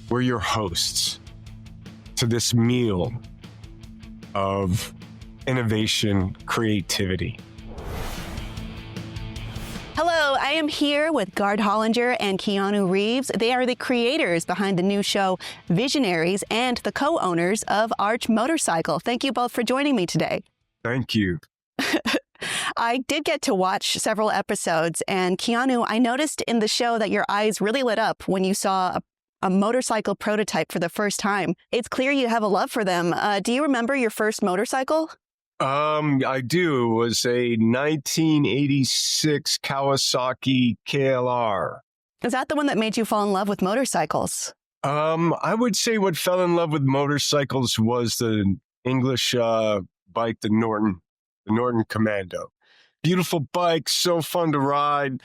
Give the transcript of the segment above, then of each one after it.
We're your hosts to this meal of innovation, creativity. Hello, I am here with Gard Hollinger and Keanu Reeves. They are the creators behind the new show Visionaries and the co-owners of Arch Motorcycle. Thank you both for joining me today. Thank you. I did get to watch several episodes, and Keanu, I noticed in the show that your eyes really lit up when you saw a motorcycle prototype for the first time. It's clear you have a love for them. Do you remember your first motorcycle? I do. It was a 1986 Kawasaki KLR. Is that the one that made you fall in love with motorcycles? I would say what fell in love with motorcycles was the English bike, the Norton Commando. Beautiful bike, so fun to ride.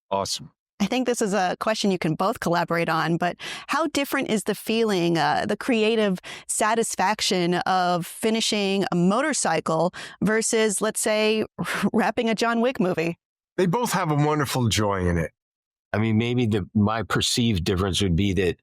Awesome. I think this is a question you can both collaborate on, but how different is the feeling, the creative satisfaction of finishing a motorcycle versus, let's say, wrapping a John Wick movie? They both have a wonderful joy in it. I mean, maybe my perceived difference would be that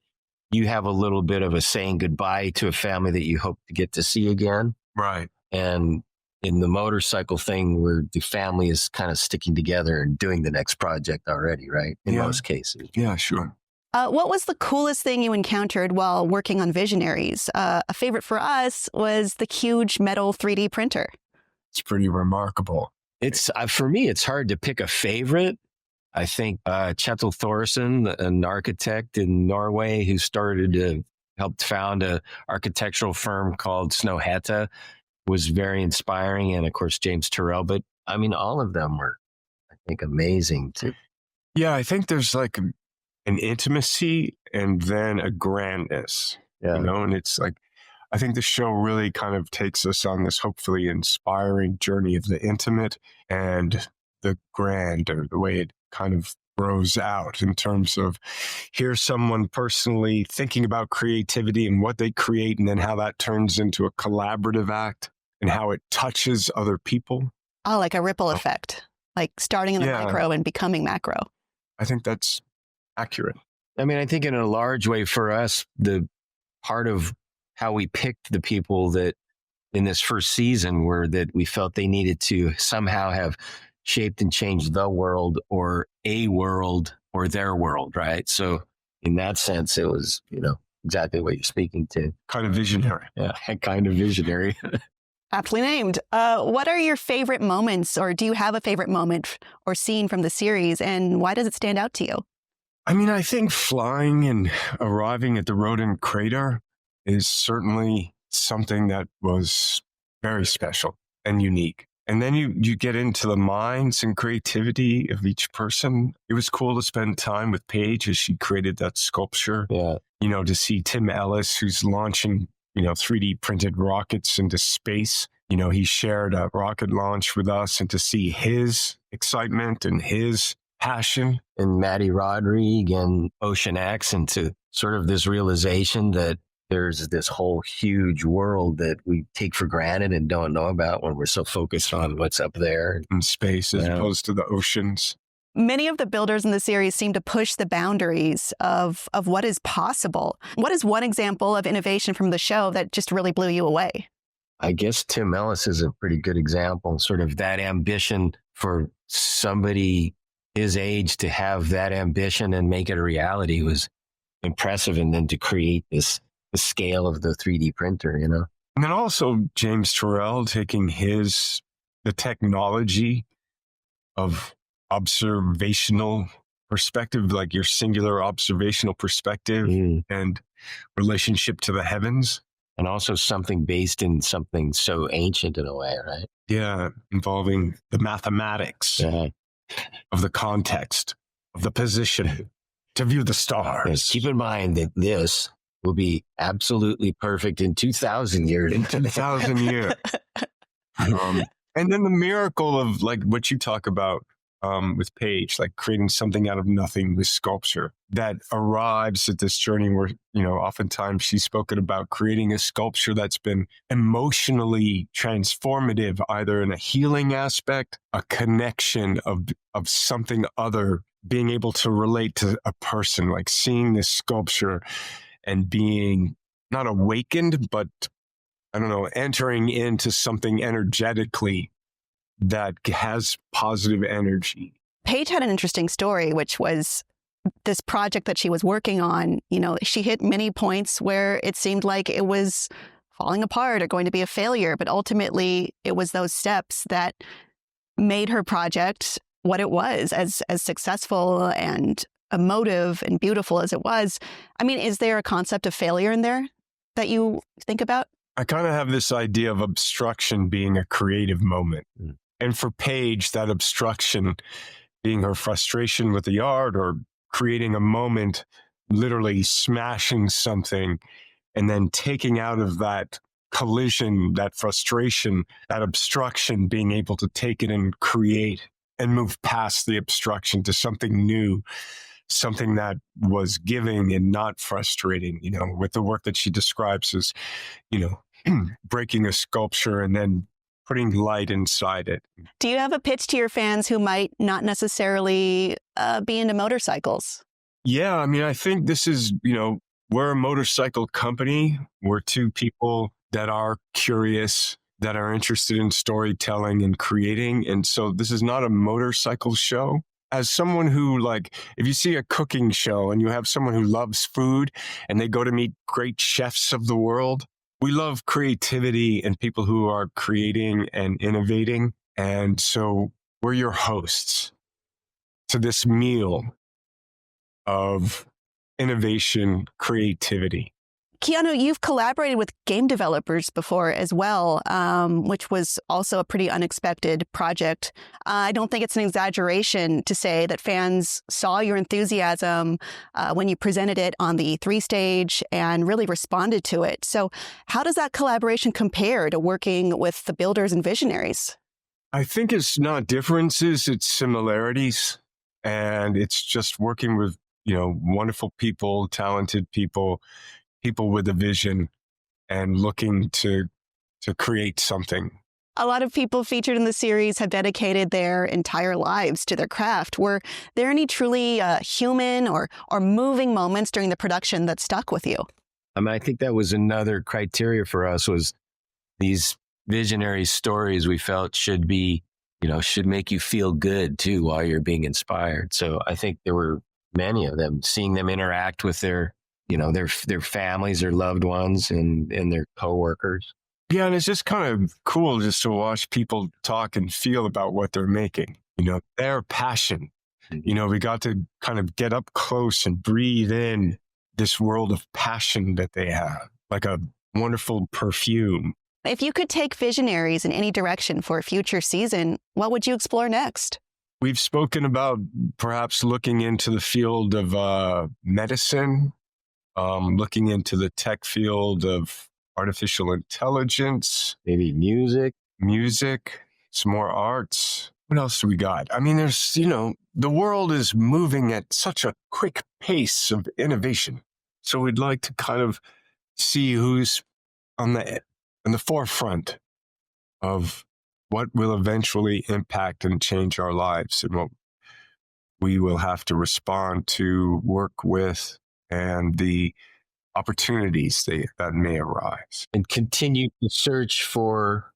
you have a little bit of a saying goodbye to a family that you hope to get to see again. Right. And in the motorcycle thing, where the family is kind of sticking together and doing the next project already, right? In most cases. Yeah, sure. What was the coolest thing you encountered while working on Visionaries? A favorite for us was the huge metal 3D printer. It's pretty remarkable. It's for me, it's hard to pick a favorite. I think Kjetil Thorsen, an architect in Norway who helped found an architectural firm called Snøhetta, was very inspiring. And of course, James Turrell. But I mean, all of them were, I think, amazing too. Yeah, I think there's like an intimacy and then a grandness, and it's like, I think the show really kind of takes us on this hopefully inspiring journey of the intimate and the grand, or the way it kind of grows out in terms of here's someone personally thinking about creativity and what they create, and then how that turns into a collaborative act and how it touches other people. Oh, like a ripple effect, like starting in the micro and becoming macro. I think that's accurate. I mean, I think in a large way for us, the part of how we picked the people that in this first season were that we felt they needed to somehow have shaped and changed the world or a world or their world, right? So in that sense, it was, exactly what you're speaking to. Kind of visionary. Yeah, kind of visionary. Aptly named. What are your favorite moments, or do you have a favorite moment or scene from the series, and why does it stand out to you? I mean, I think flying and arriving at the Rodent crater is certainly something that was very special and unique. And then you get into the minds and creativity of each person. It was cool to spend time with Paige as she created that sculpture. Yeah. To see Tim Ellis, who's launching, 3D printed rockets into space. He shared a rocket launch with us, and to see his excitement and his passion. And Matty Rodrigue and Ocean X, and to sort of this realization that there's this whole huge world that we take for granted and don't know about when we're so focused on what's up there in space as opposed to the oceans. Many of the builders in the series seem to push the boundaries of what is possible. What is one example of innovation from the show that just really blew you away? I guess Tim Ellis is a pretty good example, sort of that ambition for somebody his age to have that ambition and make it a reality was impressive. And then to create the scale of the 3D printer, And then also James Turrell taking the technology of observational perspective, like your singular observational perspective and relationship to the heavens. And also something based in something so ancient in a way, right? Yeah, involving the mathematics of the context, of the position, to view the stars. Yes, keep in mind that this will be absolutely perfect in 2,000 years. In 2,000 years. And then the miracle of like what you talk about with Paige, like creating something out of nothing with sculpture that arrives at this journey where, oftentimes she's spoken about creating a sculpture that's been emotionally transformative, either in a healing aspect, a connection of something other, being able to relate to a person, like seeing this sculpture and being not awakened, but I don't know, entering into something energetically that has positive energy. Paige had an interesting story, which was this project that she was working on. You know, she hit many points where it seemed like it was falling apart or going to be a failure, but ultimately it was those steps that made her project what it was, as successful and emotive and beautiful as it was. I mean, is there a concept of failure in there that you think about? I kind of have this idea of obstruction being a creative moment. And for Paige, that obstruction being her frustration with the art or creating a moment, literally smashing something and then taking out of that collision, that frustration, that obstruction, being able to take it and create and move past the obstruction to something new, something that was giving and not frustrating, you know, with the work that she describes as, you know, breaking a sculpture and then putting light inside it. Do you have a pitch to your fans who might not necessarily be into motorcycles? Yeah, I mean, I think this is, you know, we're a motorcycle company. We're two people that are curious, that are interested in storytelling and creating. And so this is not a motorcycle show. As someone who, like, if you see a cooking show and you have someone who loves food and they go to meet great chefs of the world, we love creativity and people who are creating and innovating. And so we're your hosts to this meal of innovation, creativity. Keanu, you've collaborated with game developers before as well, which was also a pretty unexpected project. I don't think it's an exaggeration to say that fans saw your enthusiasm when you presented it on the E3 stage and really responded to it. So how does that collaboration compare to working with the builders and visionaries? I think it's not differences, it's similarities. And it's just working with, you know, wonderful people, talented people, people with a vision and looking to create something. A lot of people featured in the series have dedicated their entire lives to their craft. Were there any truly human or moving moments during the production that stuck with you? I mean, I think that was another criteria for us, was these visionary stories we felt should be, you know, should make you feel good too while you're being inspired. So I think there were many of them, seeing them interact with their, you know, their families, their loved ones, and their coworkers. Yeah, and it's just kind of cool just to watch people talk and feel about what they're making. You know, their passion. You know, we got to kind of get up close and breathe in this world of passion that they have, like a wonderful perfume. If you could take Visionaries in any direction for a future season, what would you explore next? We've spoken about perhaps looking into the field of medicine, looking into the tech field of artificial intelligence. Maybe music, some more arts. What else do we got? I mean, there's, you know, the world is moving at such a quick pace of innovation. So we'd like to kind of see who's on the forefront of what will eventually impact and change our lives and what we will have to respond to, work with, and the opportunities that may arise. And continue to search for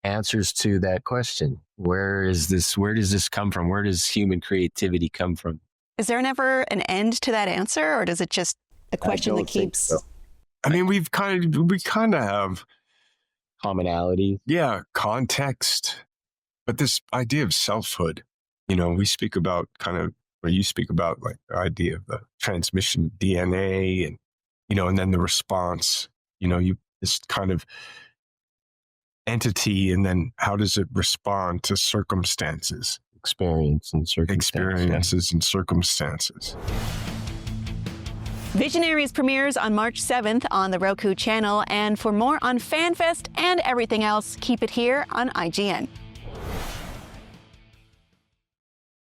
answers to that question. Where does this come from? Where does human creativity come from? Is there never an end to that answer, or does it just a question that keeps... So. I mean, we kind of have commonality. Yeah, context. But this idea of selfhood, you know, we speak about you speak about like the idea of the transmission of DNA and, you know, and then the response, you know, this kind of entity, and then how does it respond to circumstances? Experiences and circumstances. Visionaries premieres on March 7th on the Roku channel. And for more on FanFest and everything else, keep it here on IGN.